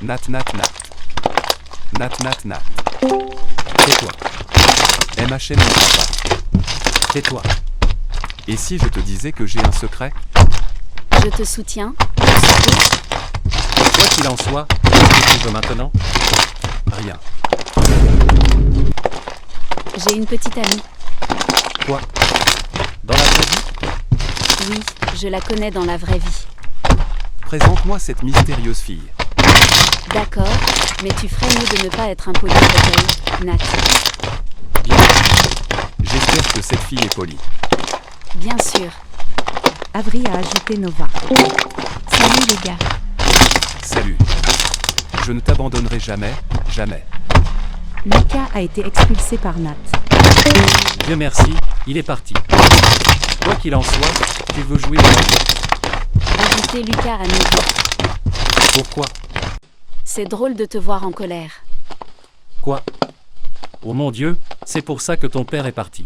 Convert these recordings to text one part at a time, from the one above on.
Nat nat nat. Nat nat nat. Tais-toi. MHM ne va pas. Tais-toi. Et si je te disais que j'ai un secret? Je te soutiens. Au secours. Quoi qu'il en soit, qu'est-ce que tu veux maintenant? Rien. J'ai une petite amie. Quoi? Dans la vraie vie? Oui, je la connais dans la vraie vie. Présente-moi cette mystérieuse fille. D'accord, mais tu ferais mieux de ne pas être impoli avec elle, Nat. Bien. J'espère que cette fille est polie. Bien sûr. Avery a ajouté Nova. Salut les gars. Salut. Je ne t'abandonnerai jamais, jamais. Lucas a été expulsé par Nat. Dieu merci, il est parti. Quoi qu'il en soit, tu veux jouer au Ajoutez Lucas à nouveau. Pourquoi? C'est drôle de te voir en colère. Quoi? Oh mon Dieu, c'est pour ça que ton père est parti.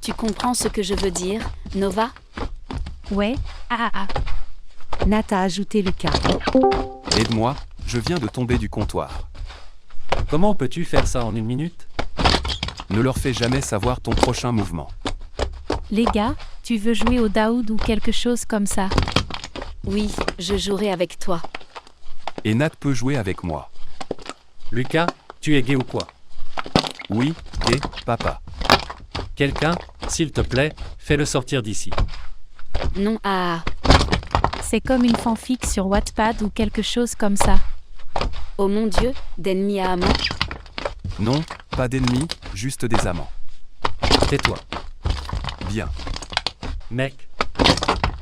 Tu comprends ce que je veux dire, Nova? Ouais, ah. Nat a ajouté Lucas. Aide-moi, je viens de tomber du comptoir. Comment peux-tu faire ça en 1 minute? Ne leur fais jamais savoir ton prochain mouvement. Les gars, tu veux jouer au Daoud ou quelque chose comme ça? Oui, je jouerai avec toi. Et Nat peut jouer avec moi. Lucas, tu es gay ou quoi? Oui, gay, papa. Quelqu'un, s'il te plaît, fais-le sortir d'ici. Non, ah. C'est comme une fanfic sur Wattpad ou quelque chose comme ça. Oh mon Dieu, d'ennemis à amants. Non, pas d'ennemis, juste des amants. Tais-toi. Bien. Mec,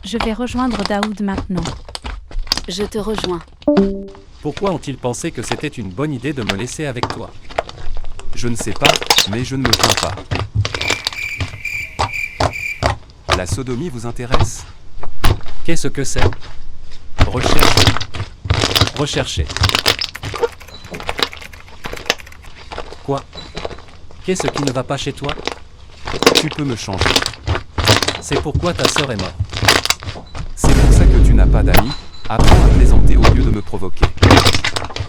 Je vais rejoindre Daoud maintenant. Je te rejoins. pourquoi ont-ils pensé que c'était une bonne idée de me laisser avec toi? Je ne sais pas, mais je ne me plains pas. La sodomie vous intéresse? Qu'est-ce que c'est? Recherche. Rechercher. Quoi? Qu'est-ce qui ne va pas chez toi? Tu peux me changer. C'est pourquoi ta sœur est morte. C'est pour ça que tu n'as pas d'amis. Apprends à plaisanter au lieu de me provoquer.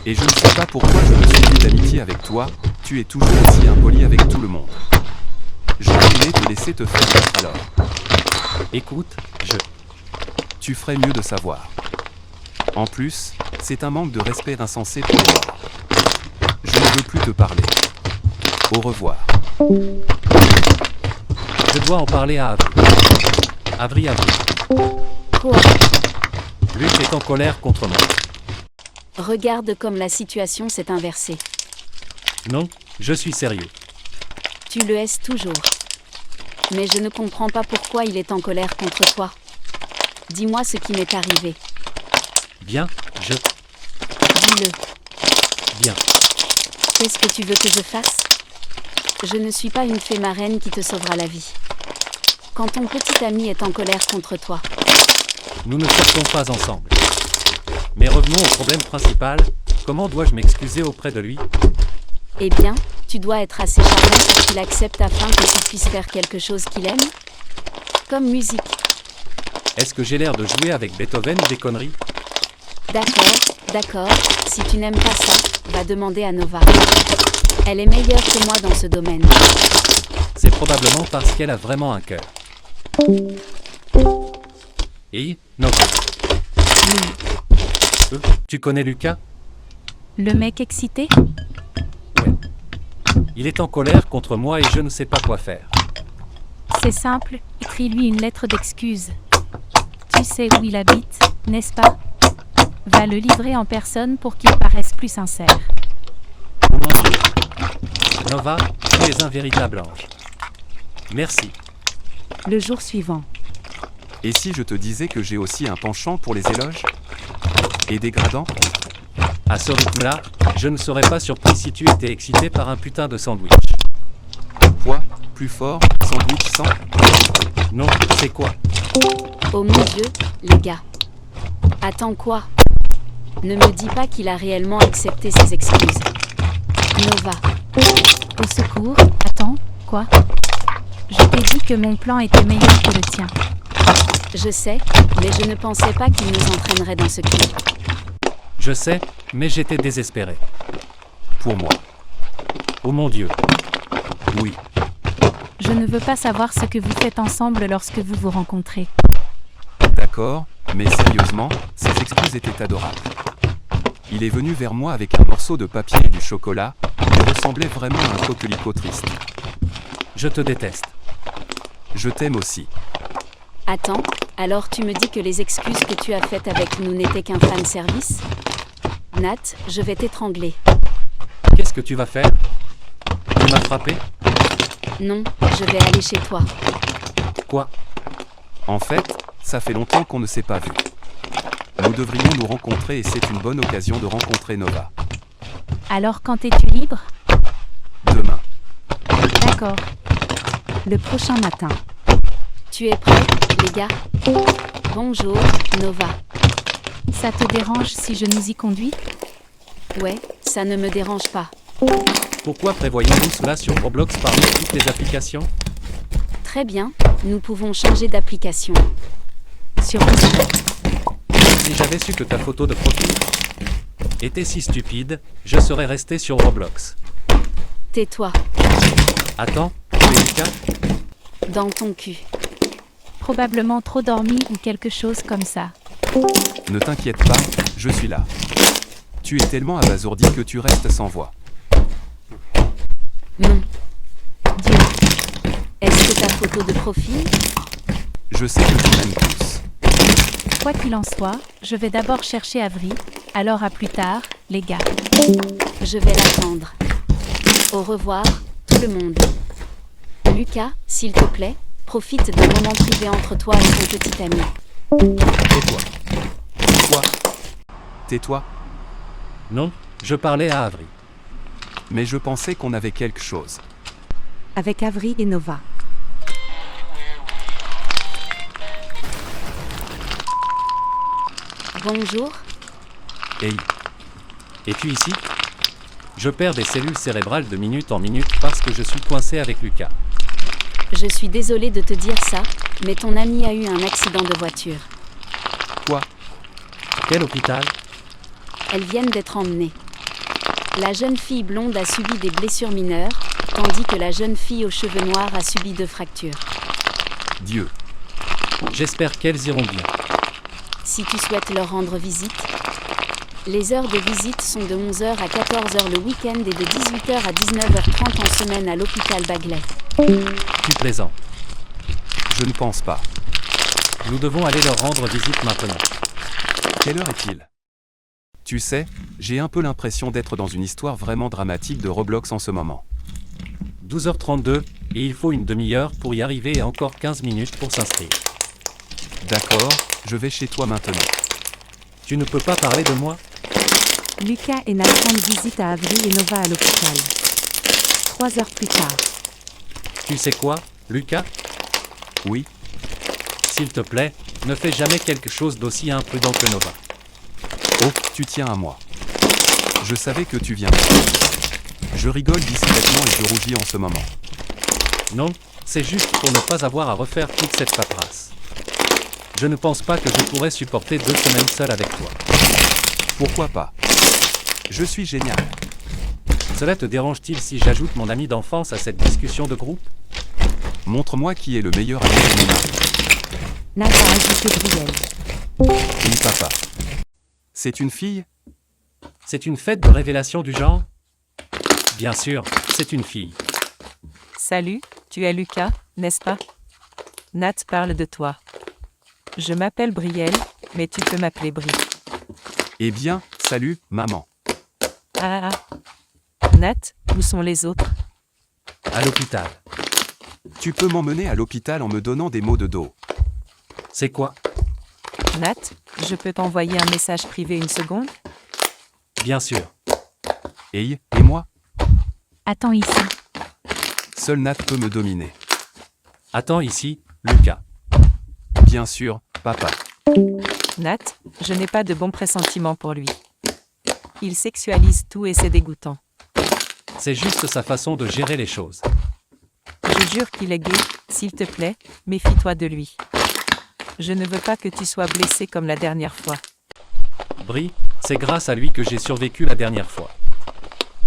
Et je ne sais pas pourquoi je me suis lié d'amitié avec toi. Tu es toujours aussi impoli avec tout le monde. J'aurais aimé te laisser te faire battre alors. Écoute, Tu ferais mieux de savoir. En plus, c'est un manque de respect insensé pour les morts. Je ne veux plus te parler. Au revoir. je dois en parler à Avery. Avery. Quoi? Luc est en colère contre moi. Regarde comme la situation s'est inversée. Non, je suis sérieux. Tu le hais toujours. Mais je ne comprends pas pourquoi il est en colère contre toi. Dis-moi ce qui m'est arrivé. Bien, Dis-le. bien. Qu'est-ce que tu veux que je fasse? Je ne suis pas une fée marraine qui te sauvera la vie. Quand ton petit ami est en colère contre toi, Nous ne sortons pas ensemble. Mais revenons au problème principal. Comment dois-je m'excuser auprès de lui? eh bien, tu dois être assez charmant pour qu'il accepte afin que tu puisses faire quelque chose qu'il aime. Comme musique. Est-ce que j'ai l'air de jouer avec Beethoven ou des conneries? D'accord. Si tu n'aimes pas ça, va demander à Nova. Elle est meilleure que moi dans ce domaine. C'est probablement parce qu'elle a vraiment un cœur. Et non. Tu connais Lucas? Le mec excité? Il est en colère contre moi et je ne sais pas quoi faire. C'est simple, écris-lui une lettre d'excuse. Tu sais où il habite, n'est-ce pas? Va le livrer en personne pour qu'il paraisse plus sincère. Oh mon Dieu. Nova, tu es un véritable ange. Merci. Le jour suivant. Et si je te disais que j'ai aussi un penchant pour les éloges? Et dégradants? À ce rythme-là, je ne serais pas surpris si tu étais excité par un putain de sandwich. Poids? Plus fort? Sandwich sans? Non, c'est quoi? Oh mon Dieu, les gars. Attends quoi? Ne me dis pas qu'il a réellement accepté ses excuses. Nova. Au secours, attends, quoi? Je t'ai dit que mon plan était meilleur que le tien. Je sais, mais je ne pensais pas qu'il nous entraînerait dans ce clip. Je sais, Mais j'étais désespéré. Pour moi. Oh mon Dieu. Oui. Je ne veux pas savoir ce que vous faites ensemble lorsque vous vous rencontrez. D'accord, mais sérieusement, ses excuses étaient adorables. Il est venu vers moi avec un morceau de papier et du chocolat, il ressemblait vraiment à un coquelicot triste. Je te déteste. Je t'aime aussi. Attends, alors tu me dis que les excuses que tu as faites avec nous n'étaient qu'un fan service? Nat, je vais t'étrangler. Qu'est-ce que tu vas faire? Tu m'as frappé? Non, je vais aller chez toi. Quoi? En fait, ça fait longtemps qu'on ne s'est pas vu. Nous devrions nous rencontrer et c'est une bonne occasion de rencontrer Nova. Alors quand es-tu libre? Demain. D'accord. Le prochain matin. Tu es prêt, les gars? Bonjour, Nova. Ça te dérange si je nous y conduis? Ouais, ça ne me dérange pas. Pourquoi prévoyons-nous cela sur Roblox parmi toutes les applications? Très bien, nous pouvons changer d'application. Sur Discord. Si j'avais su que ta photo de profil était si stupide, je serais resté sur Roblox. Tais-toi, Attends, tu es Lucas? dans ton cul. Probablement trop dormi ou quelque chose comme ça. Ne t'inquiète pas, je suis là. Tu es tellement abasourdi que tu restes sans voix. Non. Dieu. Est-ce que ta photo de profil? Je sais que tu m'aimes tous. Quoi qu'il en soit, je vais d'abord chercher Avery. Alors à plus tard, les gars. Je vais l'attendre. Au revoir, tout le monde. Lucas, s'il te plaît, profite d'un moment privé entre toi et ton petit ami. Tais-toi. Quoi? Tais-toi. Non, je parlais à Avery. Mais je pensais qu'on avait quelque chose. Avec Avery et Nova. Bonjour, Hey, Es-tu ici? Je perds des cellules cérébrales de minute en minute parce que je suis coincé avec Lucas. je suis désolée de te dire ça, mais ton ami a eu un accident de voiture. quoi? Quel hôpital? Elles viennent d'être emmenées. La jeune fille blonde a subi des blessures mineures, tandis que la jeune fille aux cheveux noirs a subi 2 fractures. Dieu. J'espère qu'elles iront bien. Si tu souhaites leur rendre visite, les heures de visite sont de 11h à 14h le week-end et de 18h à 19h30 en semaine à l'hôpital Bagley. Tu plaisantes. Je ne pense pas. Nous devons aller leur rendre visite maintenant. Quelle heure est-il? Tu sais, j'ai un peu l'impression d'être dans une histoire vraiment dramatique de Roblox en ce moment. 12h32, et il faut une demi-heure pour y arriver et encore 15 minutes pour s'inscrire. D'accord, je vais chez toi maintenant. Tu ne peux pas parler de moi? Lucas et Nat rendent visite à Avery et Nova à l'hôpital. 3 heures plus tard. Tu sais quoi, Lucas? Oui, S'il te plaît, ne fais jamais quelque chose d'aussi imprudent que Nova. oh, tu tiens à moi. Je savais que tu viendrais. Je rigole discrètement et je rougis en ce moment. Non, c'est juste pour ne pas avoir à refaire toute cette paperasse. Je ne pense pas que je pourrais supporter 2 semaines seul avec toi. Pourquoi pas? Je suis génial. Cela te dérange-t-il si j'ajoute mon ami d'enfance à cette discussion de groupe? Montre-moi qui est le meilleur ami de mon ami. Nat a ajouté Brielle. Oui, papa. C'est une fille? C'est une fête de révélation du genre? Bien sûr, c'est une fille. Salut, tu es Lucas, n'est-ce pas? Nat parle de toi. Je m'appelle Brielle, mais tu peux m'appeler Bri. Eh bien, salut, maman. Ah. Nat, où sont les autres? À l'hôpital. Tu peux m'emmener à l'hôpital en me donnant des mots de dos. C'est quoi? Nat, je peux t'envoyer un message privé une seconde? Bien sûr. Hey, et moi? Attends ici. Seul Nat peut me dominer. Attends ici, Lucas. Bien sûr, papa. Nat, je n'ai pas de bons pressentiments pour lui. Il sexualise tout et c'est dégoûtant. C'est juste sa façon de gérer les choses. Je jure qu'il est gay, s'il te plaît, méfie-toi de lui. Je ne veux pas que tu sois blessé comme la dernière fois. Bri, C'est grâce à lui que j'ai survécu la dernière fois.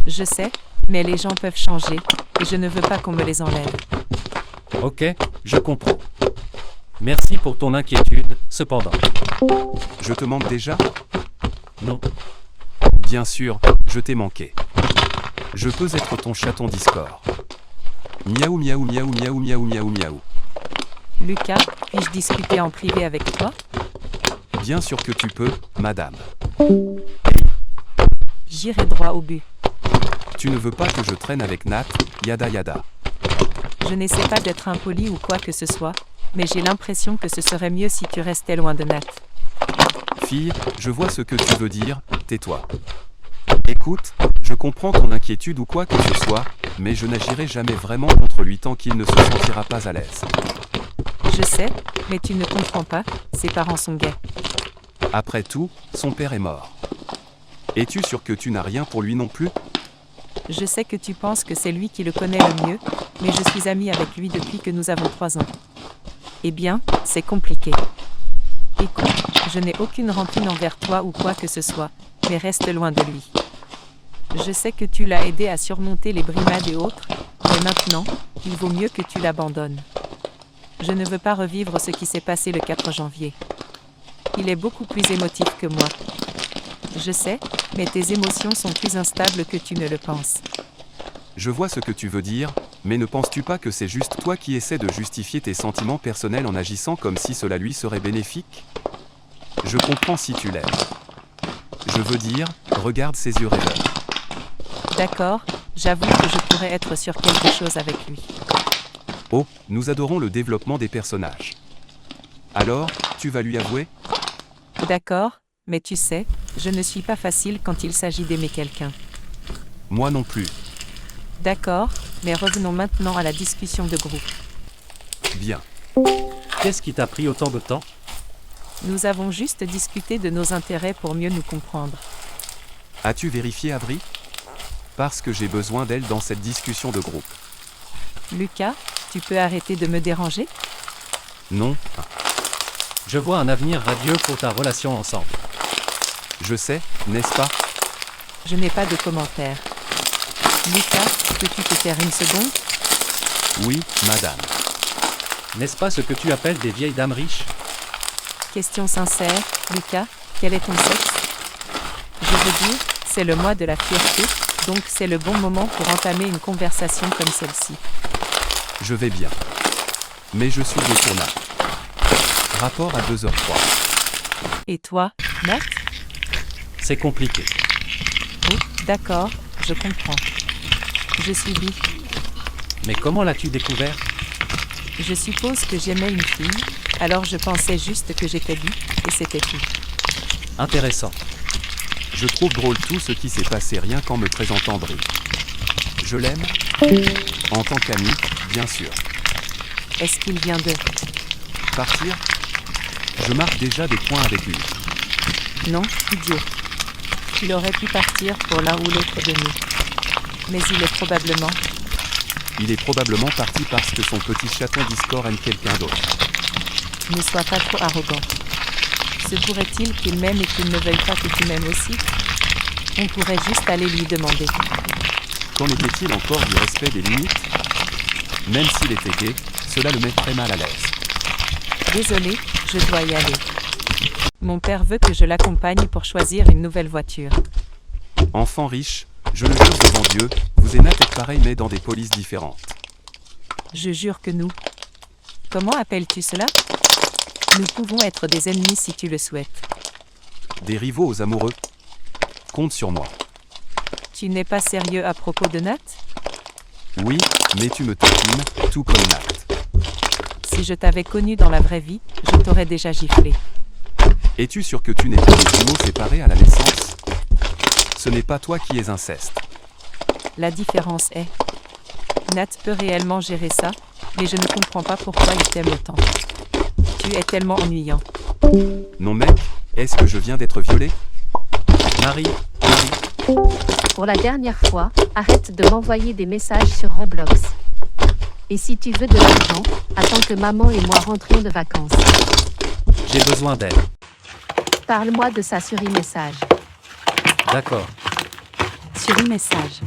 Je sais, mais les gens peuvent changer, et je ne veux pas qu'on me les enlève. Ok, je comprends. Merci pour ton inquiétude, cependant. Je te manque déjà? Non, Bien sûr, je t'ai manqué. Je peux être ton chaton Discord. Miaou miaou miaou miaou miaou miaou miaou. Lucas, puis-je discuter en privé avec toi? Bien sûr que tu peux, madame. J'irai droit au but. Tu ne veux pas que je traîne avec Nat, yada yada. Je n'essaie pas d'être impoli ou quoi que ce soit, mais j'ai l'impression que ce serait mieux si tu restais loin de Nat. Fille, je vois ce que tu veux dire, tais-toi. Écoute, je comprends ton inquiétude ou quoi que ce soit, mais je n'agirai jamais vraiment contre lui tant qu'il ne se sentira pas à l'aise. Je sais, mais tu ne comprends pas, ses parents sont gays. Après tout, son père est mort. Es-tu sûr que tu n'as rien pour lui non plus? Je sais que tu penses que c'est lui qui le connaît le mieux, mais je suis amie avec lui depuis que nous avons 3 ans. Eh bien, c'est compliqué. Écoute, je n'ai aucune rancune envers toi ou quoi que ce soit, mais reste loin de lui. Je sais que tu l'as aidé à surmonter les brimades et autres, mais maintenant, il vaut mieux que tu l'abandonnes. Je ne veux pas revivre ce qui s'est passé le 4 janvier. Il est beaucoup plus émotif que moi. Je sais, mais tes émotions sont plus instables que tu ne le penses. Je vois ce que tu veux dire, mais ne penses-tu pas que c'est juste toi qui essaies de justifier tes sentiments personnels en agissant comme si cela lui serait bénéfique? Je comprends si tu l'aimes. Je veux dire, regarde ses yeux rêveurs. D'accord, j'avoue que je pourrais être sur quelque chose avec lui. Oh, nous adorons le développement des personnages. Alors, tu vas lui avouer? D'accord, mais tu sais, je ne suis pas facile quand il s'agit d'aimer quelqu'un. Moi non plus. D'accord, mais revenons maintenant à la discussion de groupe. Bien. qu'est-ce qui t'a pris autant de temps? Nous avons juste discuté de nos intérêts pour mieux nous comprendre. As-tu vérifié Avery? Parce que j'ai besoin d'elle dans cette discussion de groupe. Lucas, tu peux arrêter de me déranger? Non, Je vois un avenir radieux pour ta relation ensemble. je sais, n'est-ce pas? Je n'ai pas de commentaires. Lucas, peux-tu te taire une seconde? Oui, madame. N'est-ce pas ce que tu appelles des vieilles dames riches? Question sincère, Lucas, quel est ton sexe? Je veux dire, c'est le mois de la fierté, donc c'est le bon moment pour entamer une conversation comme celle-ci. Je vais bien. Mais je suis détournable. Rapport à 2h03. Et toi, Nat? C'est compliqué. Oh, d'accord, je comprends. Je suis bi. Mais comment l'as-tu découvert? Je suppose que j'aimais une fille, alors je pensais juste que j'étais bi, et c'était tout. Intéressant. Je trouve drôle tout ce qui s'est passé rien qu'en me présentant Brie. Je l'aime. En tant qu'ami, bien sûr. Est-ce qu'il vient de... Partir? Je marque déjà des points avec lui. Non, idiot. Il aurait pu partir pour l'un ou l'autre de nous. Mais il est probablement... Il est probablement parti parce que son petit chaton Discord aime quelqu'un d'autre. Ne sois pas trop arrogant. Se pourrait-il qu'il m'aime et qu'il ne veuille pas que tu m'aimes aussi? On pourrait juste aller lui demander. Qu'en était-il encore du respect des limites? Même s'il était gay, cela le met très mal à l'aise. Désolé, je dois y aller. Mon père veut que je l'accompagne pour choisir une nouvelle voiture. Enfant riche, je le jure devant Dieu, vous et Nat êtes pareil mais dans des polices différentes. Je jure que nous... Comment appelles-tu cela? Nous pouvons être des ennemis si tu le souhaites. Des rivaux aux amoureux? Compte sur moi. Tu n'es pas sérieux à propos de Nat? Oui, mais tu me taquines, tout comme Nat. Si je t'avais connu dans la vraie vie, je t'aurais déjà giflé. Es-tu sûr que tu n'es pas des jumeaux séparés à la naissance? Ce n'est pas toi qui es inceste. La différence est... Nat peut réellement gérer ça, mais je ne comprends pas pourquoi il t'aime autant. Tu es tellement ennuyant. Non mec, est-ce que je viens d'être violé? Marie, Pour la dernière fois, arrête de m'envoyer des messages sur Roblox. Et si tu veux de l'argent, attends que maman et moi rentrions de vacances. j'ai besoin d'aide. Parle-moi de ça sur e-message. D'accord. Sur e-message.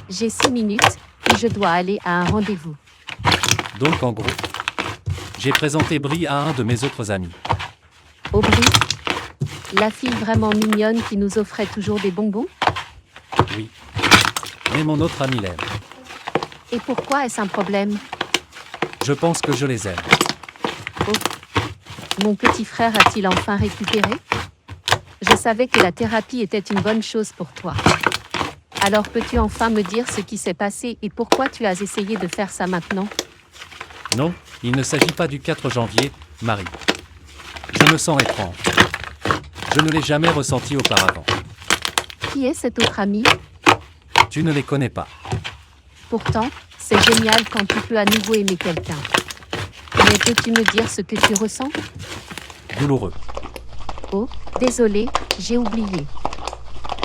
J'ai 6 minutes, puis je dois aller à un rendez-vous. Donc en gros, j'ai présenté Brie à un de mes autres amis. Aubry? La fille vraiment mignonne qui nous offrait toujours des bonbons? Oui. Mais mon autre ami l'aime. Et pourquoi est-ce un problème? Je pense que je les aime. Mon petit frère a-t-il enfin récupéré? Je savais que la thérapie était une bonne chose pour toi. Alors peux-tu enfin me dire ce qui s'est passé et pourquoi tu as essayé de faire ça maintenant? Non, il ne s'agit pas du 4 janvier, Marie. Je me sens étrange. Je ne l'ai jamais ressenti auparavant. Qui est cet autre ami? Tu ne les connais pas. Pourtant, c'est génial quand tu peux à nouveau aimer quelqu'un. Mais peux-tu me dire ce que tu ressens? Douloureux. Oh, désolé, j'ai oublié.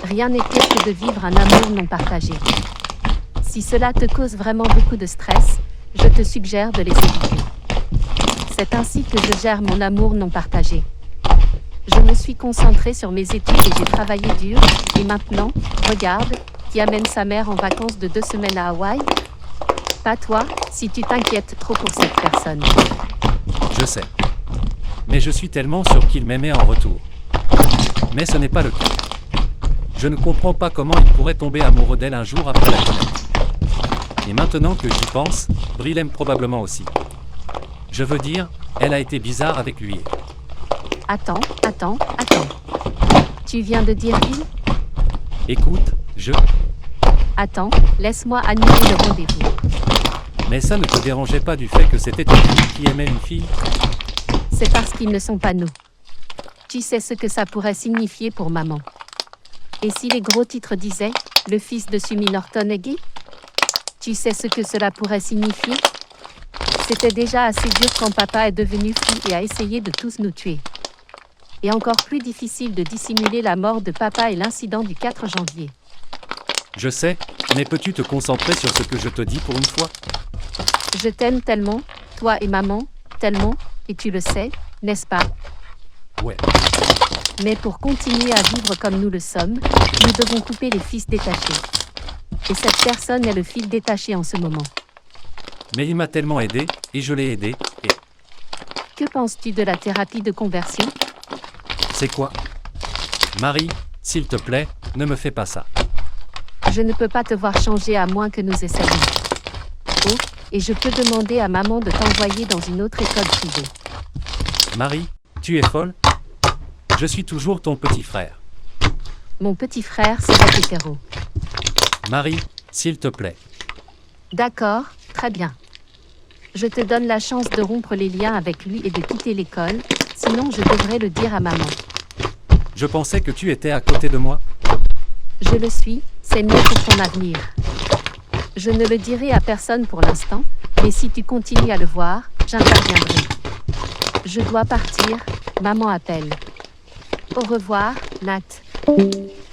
Rien n'est pire que de vivre un amour non partagé. Si cela te cause vraiment beaucoup de stress, je te suggère de les éviter. C'est ainsi que je gère mon amour non partagé. Je me suis concentrée sur mes études et j'ai travaillé dur, et maintenant, regarde, qui amène sa mère en vacances de 2 semaines à Hawaï? Pas toi, si tu t'inquiètes trop pour cette personne. Je sais. Mais je suis tellement sûr qu'il m'aimait en retour. Mais ce n'est pas le cas. Je ne comprends pas comment il pourrait tomber amoureux d'elle un jour après la connaître. Et maintenant que j'y pense, Brie l'aime probablement aussi. Je veux dire, elle a été bizarre avec lui. Attends. Tu viens de dire il? Écoute, Attends, laisse-moi annuler le rendez-vous. Mais ça ne te dérangeait pas du fait que c'était une fille qui aimait une fille? C'est parce qu'ils ne sont pas nous. Tu sais ce que ça pourrait signifier pour maman. Et si les gros titres disaient « Le fils de Sumi Norton est gay », tu sais ce que cela pourrait signifier? C'était déjà assez dur quand papa est devenu fou et a essayé de tous nous tuer. Et encore plus difficile de dissimuler la mort de papa et l'incident du 4 janvier. Je sais, mais peux-tu te concentrer sur ce que je te dis pour une fois? Je t'aime tellement, toi et maman, tellement, et tu le sais, n'est-ce pas? Ouais. Mais pour continuer à vivre comme nous le sommes, nous devons couper les fils détachés. Et cette personne est le fil détaché en ce moment. Mais il m'a tellement aidé, et je l'ai aidé, et... Que penses-tu de la thérapie de conversion? C'est quoi? Marie, s'il te plaît, ne me fais pas ça. Je ne peux pas te voir changer à moins que nous essayions. Oh, et je peux demander à maman de t'envoyer dans une autre école privée. Marie, tu es folle? Je suis toujours ton petit frère. Mon petit frère serait hétéro. Marie, s'il te plaît. D'accord, très bien. Je te donne la chance de rompre les liens avec lui et de quitter l'école, sinon je devrais le dire à maman. Je pensais que tu étais à côté de moi. Je le suis, c'est mieux pour ton avenir. Je ne le dirai à personne pour l'instant, mais si tu continues à le voir, j'interviendrai. Je dois partir, maman appelle. Au revoir, Nat.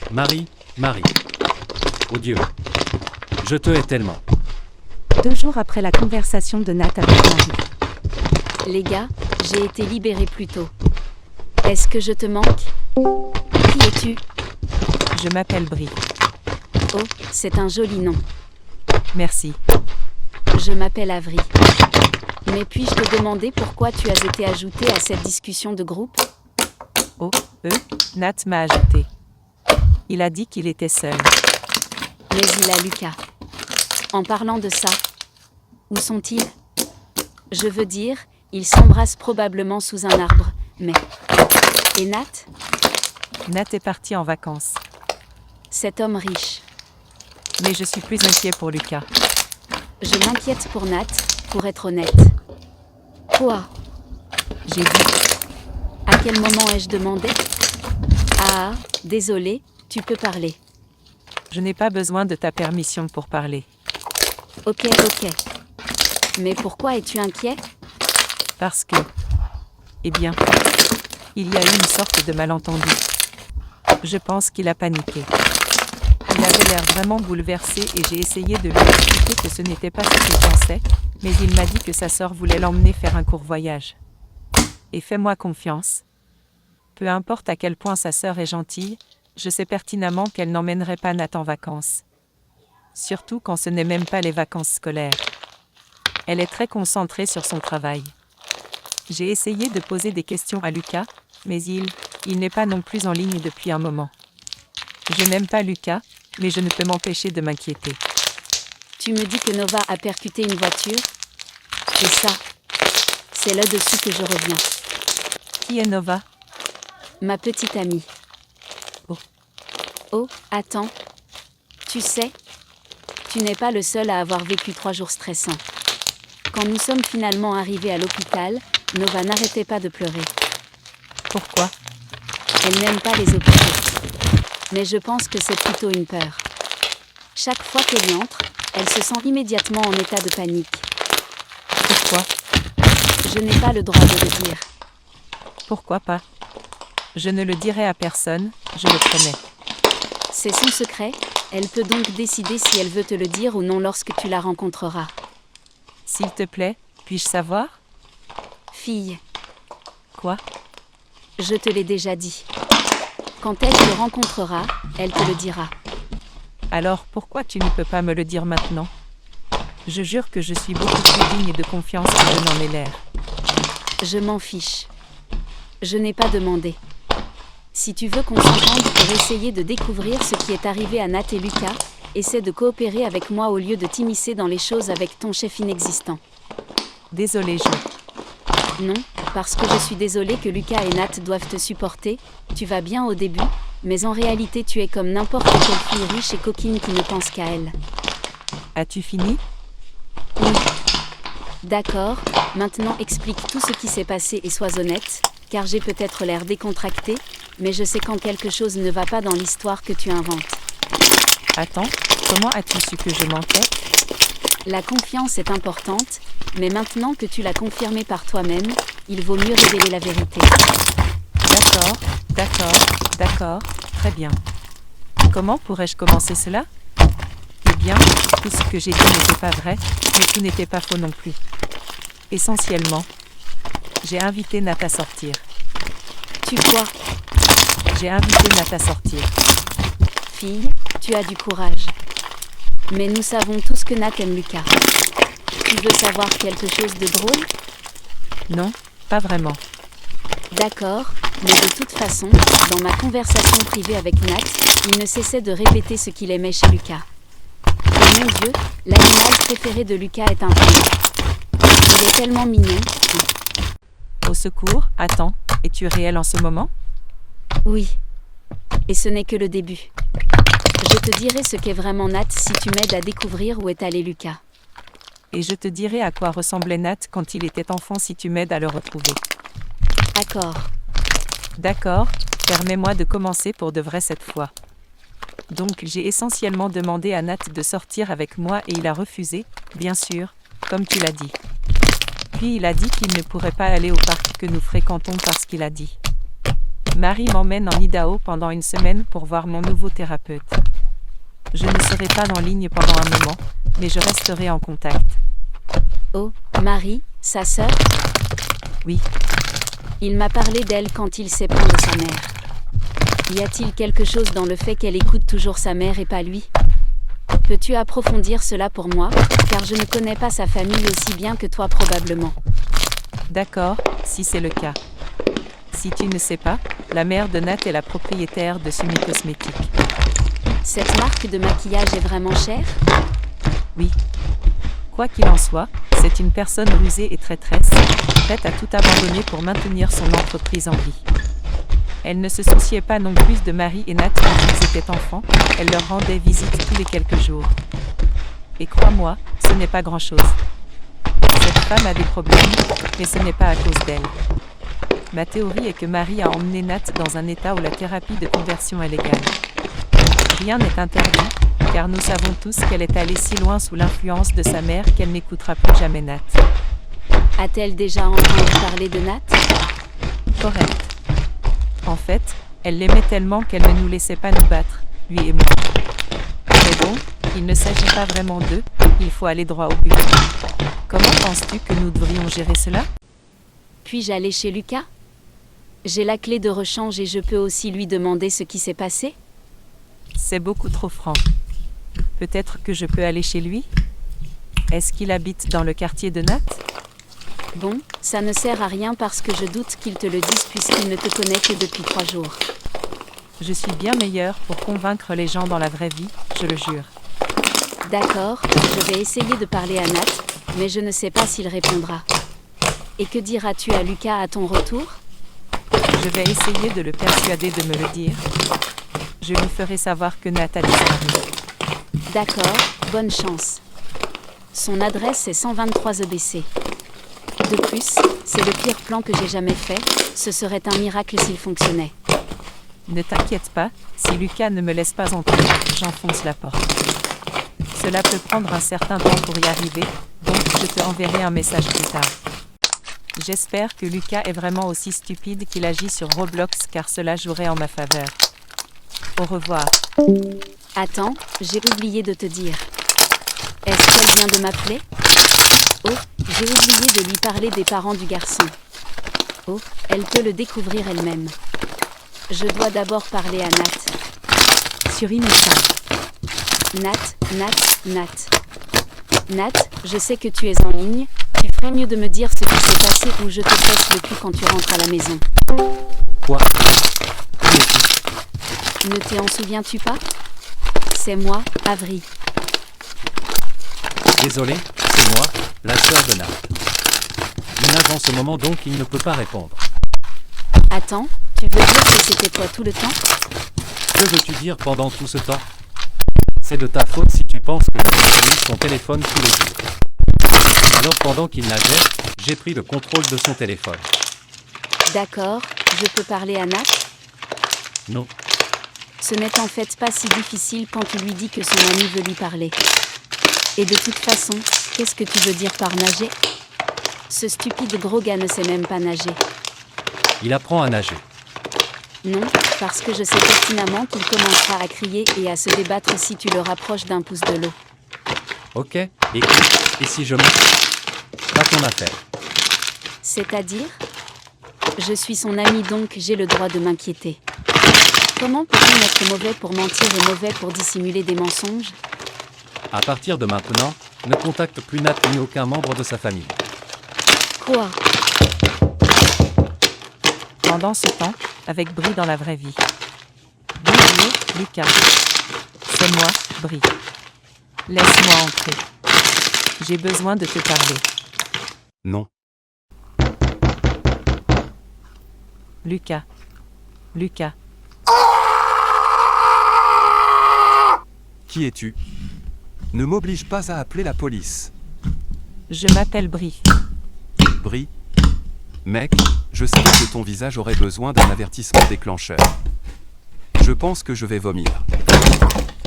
Marie. Oh Dieu. Je te hais tellement. 2 jours après la conversation de Nat avec Marie. Les gars, j'ai été libérée plus tôt. Est-ce que je te manque? Qui es-tu? Je m'appelle Brie. Oh, c'est un joli nom. Merci. Je m'appelle Avery. Mais puis-je te demander pourquoi tu as été ajoutée à cette discussion de groupe? Oh, Nat m'a ajouté. Il a dit qu'il était seul. Mais il a Lucas. En parlant de ça, où sont-ils? Je veux dire, ils s'embrassent probablement sous un arbre, mais... Et Nat? Nat est parti en vacances. Cet homme riche. Mais je suis plus inquiet pour Lucas. Je m'inquiète pour Nat, pour être honnête. Quoi? J'ai dit, À quel moment ai-je demandé? Ah, désolé, tu peux parler. je n'ai pas besoin de ta permission pour parler. Ok. Mais pourquoi es-tu inquiet? Parce que... Eh bien, il y a eu une sorte de malentendu. Je pense qu'il a paniqué. Il avait l'air vraiment bouleversé et j'ai essayé de lui expliquer que ce n'était pas ce qu'il pensait, mais il m'a dit que sa sœur voulait l'emmener faire un court voyage. Et fais-moi confiance. Peu importe à quel point sa sœur est gentille, je sais pertinemment qu'elle n'emmènerait pas Nat en vacances. Surtout quand ce n'est même pas les vacances scolaires. Elle est très concentrée sur son travail. J'ai essayé de poser des questions à Lucas, mais il n'est pas non plus en ligne depuis un moment. Je n'aime pas Lucas, mais je ne peux m'empêcher de m'inquiéter. Tu me dis que Nova a percuté une voiture? Et ça, c'est là-dessus que je reviens. Qui est Nova? Ma petite amie. Oh. Oh, attends. Tu sais, tu n'es pas le seul à avoir vécu 3 jours stressants. Quand nous sommes finalement arrivés à l'hôpital, Nova n'arrêtait pas de pleurer. Pourquoi? Elle n'aime pas les hôpitaux. Mais je pense que c'est plutôt une peur. Chaque fois qu'elle y entre, elle se sent immédiatement en état de panique. Pourquoi? Je n'ai pas le droit de le dire. Pourquoi pas? Je ne le dirai à personne, je le promets. C'est son secret, elle peut donc décider si elle veut te le dire ou non lorsque tu la rencontreras. S'il te plaît, puis-je savoir? Fille, Quoi? je te l'ai déjà dit. Quand elle te rencontrera, elle te le dira. Alors pourquoi tu ne peux pas me le dire maintenant? Je jure que je suis beaucoup plus digne de confiance que je n'en ai l'air. Je m'en fiche. Je n'ai pas demandé. Si tu veux qu'on s'entende pour essayer de découvrir ce qui est arrivé à Nat et Lucas, essaie de coopérer avec moi au lieu de t'immiscer dans les choses avec ton chef inexistant. Désolée, Non, parce que je suis désolée que Lucas et Nat doivent te supporter, tu vas bien au début, mais en réalité tu es comme n'importe quelle fille riche et coquine qui ne pense qu'à elle. As-tu fini? Oui. D'accord, maintenant explique tout ce qui s'est passé et sois honnête, car j'ai peut-être l'air décontractée, mais je sais quand quelque chose ne va pas dans l'histoire que tu inventes. Attends, comment as-tu su que je mentais? La confiance est importante, mais maintenant que tu l'as confirmé par toi-même, il vaut mieux révéler la vérité. D'accord, très bien. Comment pourrais-je commencer cela? Eh bien, tout ce que j'ai dit n'était pas vrai, mais tout n'était pas faux non plus. Essentiellement, j'ai invité Nat à sortir. Tu quoi? J'ai invité Nat à sortir. Fille, tu as du courage. Mais nous savons tous que Nat aime Lucas. Tu veux savoir quelque chose de drôle? Non, pas vraiment. D'accord, mais de toute façon, dans ma conversation privée avec Nat, il ne cessait de répéter ce qu'il aimait chez Lucas. Et mon Dieu, l'animal préféré de Lucas est un panda. Il est tellement mignon. Au secours, attends, es-tu réel en ce moment? Oui. Et ce n'est que le début. Je te dirai ce qu'est vraiment Nat si tu m'aides à découvrir où est allé Lucas. Et je te dirai à quoi ressemblait Nat quand il était enfant si tu m'aides à le retrouver. Accord. D'accord, permets-moi de commencer pour de vrai cette fois. Donc j'ai essentiellement demandé à Nat de sortir avec moi et il a refusé, bien sûr, comme tu l'as dit. Puis il a dit qu'il ne pourrait pas aller au parc que nous fréquentons parce qu'il a dit. Marie m'emmène en Idaho pendant une semaine pour voir mon nouveau thérapeute. Je ne serai pas en ligne pendant un moment, mais je resterai en contact. Oh, Marie, sa sœur? Oui. Il m'a parlé d'elle quand il s'est plaint de sa mère. Y a-t-il quelque chose dans le fait qu'elle écoute toujours sa mère et pas lui? Peux-tu approfondir cela pour moi, car je ne connais pas sa famille aussi bien que toi probablement. D'accord, si c'est le cas. Si tu ne sais pas, la mère de Nat est la propriétaire de Sumi Cosmétiques. Cette marque de maquillage est vraiment chère? Oui. Quoi qu'il en soit, c'est une personne rusée et traîtresse, prête à tout abandonner pour maintenir son entreprise en vie. Elle ne se souciait pas non plus de Marie et Nat quand ils étaient enfants, elle leur rendait visite tous les quelques jours. Et crois-moi, ce n'est pas grand-chose. Cette femme a des problèmes, mais ce n'est pas à cause d'elle. Ma théorie est que Marie a emmené Nat dans un état où la thérapie de conversion est légale. Rien n'est interdit, car nous savons tous qu'elle est allée si loin sous l'influence de sa mère qu'elle n'écoutera plus jamais Nat. A-t-elle déjà entendu parler de Nat? Correct. En fait, elle l'aimait tellement qu'elle ne nous laissait pas nous battre, lui et moi. Mais bon, il ne s'agit pas vraiment d'eux, il faut aller droit au but. Comment penses-tu que nous devrions gérer cela? Puis-je aller chez Lucas? J'ai la clé de rechange et je peux aussi lui demander ce qui s'est passé? C'est beaucoup trop franc. Peut-être que je peux aller chez lui? Est-ce qu'il habite dans le quartier de Nat? Bon, ça ne sert à rien parce que je doute qu'il te le dise puisqu'il ne te connaît que depuis 3 jours. Je suis bien meilleur pour convaincre les gens dans la vraie vie, je le jure. D'accord, je vais essayer de parler à Nat, mais je ne sais pas s'il répondra. Et que diras-tu à Lucas à ton retour? Je vais essayer de le persuader de me le dire. Je lui ferai savoir que Nat a disparu. D'accord, bonne chance. Son adresse est 123 EBC. De plus, c'est le pire plan que j'ai jamais fait, ce serait un miracle s'il fonctionnait. Ne t'inquiète pas, si Lucas ne me laisse pas entrer, j'enfonce la porte. Cela peut prendre un certain temps pour y arriver, donc je te enverrai un message plus tard. J'espère que Lucas est vraiment aussi stupide qu'il agit sur Roblox car cela jouerait en ma faveur. Au revoir. Attends, j'ai oublié de te dire. Est-ce qu'elle vient de m'appeler? Oh, j'ai oublié de lui parler des parents du garçon. Oh, elle peut le découvrir elle-même. Je dois d'abord parler à Nat. Sur e-message. Nat, je sais que tu es en ligne. Tu ferais mieux de me dire ce qui s'est passé ou je te pète le cul quand tu rentres à la maison. Quoi? Qui es-tu? Ne t'en souviens-tu pas? C'est moi, Avery. Désolé, c'est moi, la sœur de Nat. Il nage en ce moment donc il ne peut pas répondre. Attends, tu veux dire que c'était toi tout le temps? Que veux-tu dire pendant tout ce temps? C'est de ta faute si tu penses que j'ai utilisé son téléphone tous les jours. Alors pendant qu'il nageait, j'ai pris le contrôle de son téléphone. D'accord, je peux parler à Nat? Non, Ce n'est en fait pas si difficile quand tu lui dis que son ami veut lui parler. Et de toute façon, qu'est-ce que tu veux dire par nager? Ce stupide gros gars ne sait même pas nager. il apprend à nager. Non, parce que je sais pertinemment qu'il commencera à crier et à se débattre si tu le rapproches d'un pouce de l'eau. Ok, écoute, et si je meurs? Pas ton affaire. C'est-à-dire? Je suis son ami donc j'ai le droit de m'inquiéter. Comment peut-on être mauvais pour mentir et mauvais pour dissimuler des mensonges? À partir de maintenant, ne contacte plus Nat ni aucun membre de sa famille. Quoi? Pendant ce temps, avec Brie dans la vraie vie. Bonjour, Lucas. C'est moi, Brie. Laisse-moi entrer. J'ai besoin de te parler. Non. Lucas. Lucas. Qui es-tu? Ne m'oblige pas à appeler la police. Je m'appelle Brie. Brie? Mec, je savais que ton visage aurait besoin d'un avertissement déclencheur. Je pense que je vais vomir.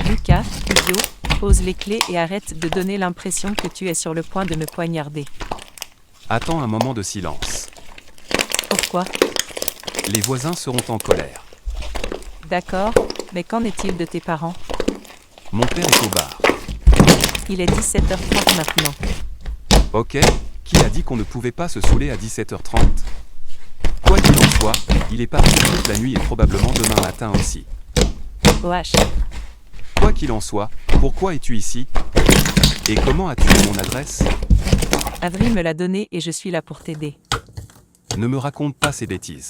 Lucas, idiot, pose les clés et arrête de donner l'impression que tu es sur le point de me poignarder. Attends un moment de silence. Pourquoi? Les voisins seront en colère. D'accord, mais qu'en est-il de tes parents? Mon père est au bar. Il est 17h30 maintenant. Ok, qui a dit qu'on ne pouvait pas se saouler à 17h30? Quoi qu'il en soit, il est parti toute la nuit et probablement demain matin aussi. OH. Quoi qu'il en soit, pourquoi es-tu ici? Et comment as-tu eu mon adresse? Avery me l'a donné et je suis là pour t'aider. Ne me raconte pas ces bêtises.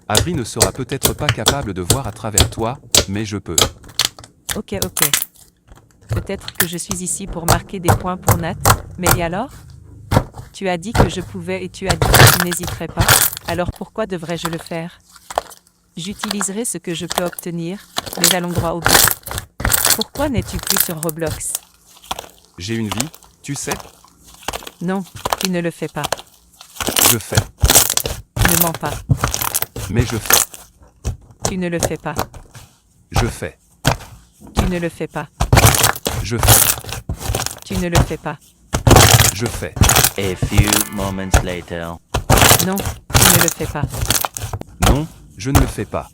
Avery ne sera peut-être pas capable de voir à travers toi, mais je peux. Ok. Peut-être que je suis ici pour marquer des points pour Nat, mais et alors? Tu as dit que je pouvais et tu as dit que tu n'hésiterais pas, alors pourquoi devrais-je le faire? J'utiliserai ce que je peux obtenir, mais allons droit au but. Pourquoi n'es-tu plus sur Roblox? J'ai une vie, tu sais? Non, tu ne le fais pas. Je fais. Ne mens pas. Mais je fais. Tu ne le fais pas. Je fais. Tu ne le fais pas. Je fais. Tu ne le fais pas. Je fais. A few moments later. Non, tu ne le fais pas. Non, je ne le fais pas.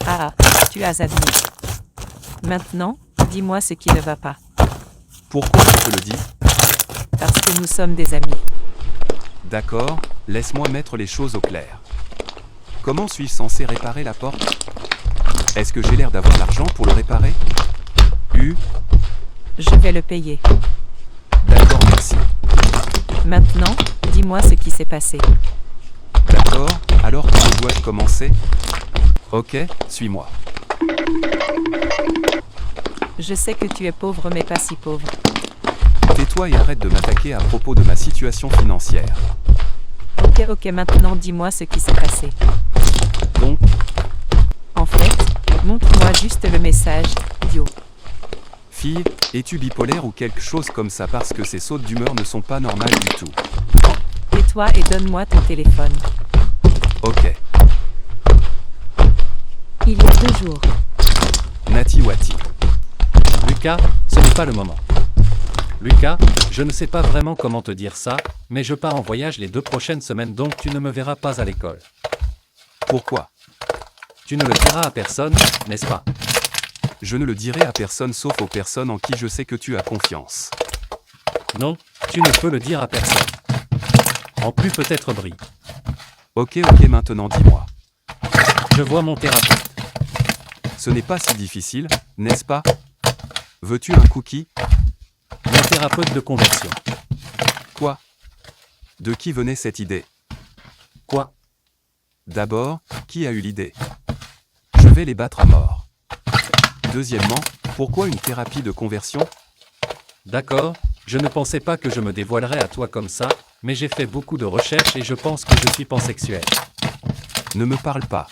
Ah, tu as admis. Maintenant, dis-moi ce qui ne va pas. Pourquoi je te le dis? Parce que nous sommes des amis. D'accord, laisse-moi mettre les choses au clair. Comment suis-je censé réparer la porte? Est-ce que j'ai l'air d'avoir l'argent pour le réparer? Je vais le payer. D'accord, merci. Maintenant, dis-moi ce qui s'est passé. D'accord, alors quand dois-je commencer? Ok, suis-moi. Je sais que tu es pauvre mais pas si pauvre. Tais-toi et arrête de m'attaquer à propos de ma situation financière. Ok, maintenant dis-moi ce qui s'est passé. Donc, En fait, montre-moi juste le message, idiot. fille, es-tu bipolaire ou quelque chose comme ça parce que ces sautes d'humeur ne sont pas normales du tout. Tais-toi et donne-moi ton téléphone. Ok, Il y a 2 jours. Nati Wati. Lucas, ce n'est pas le moment. Lucas, je ne sais pas vraiment comment te dire ça, mais je pars en voyage les 2 prochaines semaines donc tu ne me verras pas à l'école. Pourquoi? Tu ne le diras à personne, n'est-ce pas? Je ne le dirai à personne sauf aux personnes en qui je sais que tu as confiance. Non, tu ne peux le dire à personne. En plus peut-être Brie. Ok, maintenant dis-moi. Je vois mon thérapeute. Ce n'est pas si difficile, n'est-ce pas? Veux-tu un cookie? Mon thérapeute de conversion. Quoi? De qui venait cette idée? Quoi? D'abord, qui a eu l'idée? Je vais les battre à mort. Deuxièmement, pourquoi une thérapie de conversion? D'accord, je ne pensais pas que je me dévoilerais à toi comme ça, mais j'ai fait beaucoup de recherches et je pense que je suis pansexuel. Ne me parle pas.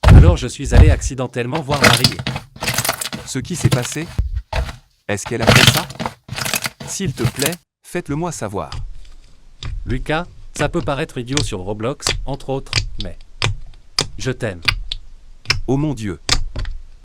Alors je suis allé accidentellement voir Marie. Ce qui s'est passé? Est-ce qu'elle a fait ça? S'il te plaît, faites-le-moi savoir. Lucas, ça peut paraître idiot sur Roblox, entre autres, mais... Je t'aime. Oh mon Dieu.